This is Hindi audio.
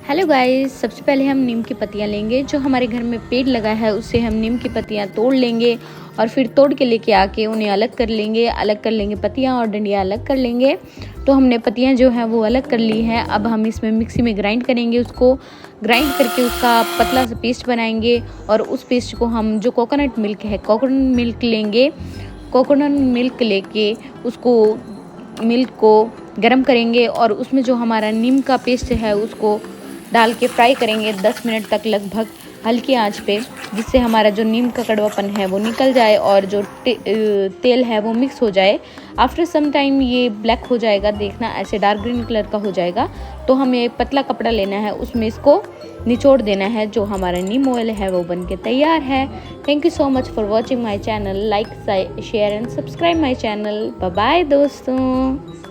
हेलो गाइस, सबसे पहले हम नीम की पत्तियां लेंगे। जो हमारे घर में पेड़ लगा है उससे हम नीम की पत्तियां तोड़ लेंगे और फिर तोड़ के लेके आके उन्हें अलग कर लेंगे पत्तियां और डंडियां अलग कर लेंगे। तो हमने पत्तियां जो है वो अलग कर ली हैं। अब हम इसमें मिक्सी में ग्राइंड करेंगे, उसको ग्राइंड करके उसका पतला सा पेस्ट बनाएंगे और उस पेस्ट को हम जो कोकोनट मिल्क लेंगे, कोकोनट मिल्क लेके उसको मिल्क को गरम करेंगे और उसमें जो हमारा नीम का पेस्ट है उसको डाल के फ्राई करेंगे 10 मिनट तक लगभग हल्की आंच पे, जिससे हमारा जो नीम का कड़वापन है वो निकल जाए और जो तेल है वो मिक्स हो जाए। आफ्टर सम टाइम ये ब्लैक हो जाएगा, देखना ऐसे डार्क ग्रीन कलर का हो जाएगा। तो हमें पतला कपड़ा लेना है, उसमें इसको निचोड़ देना है। जो हमारा नीम ऑयल है वो बन के तैयार है। Thank you so much for watching my channel. Like, share and subscribe my channel. Bye bye दोस्तों।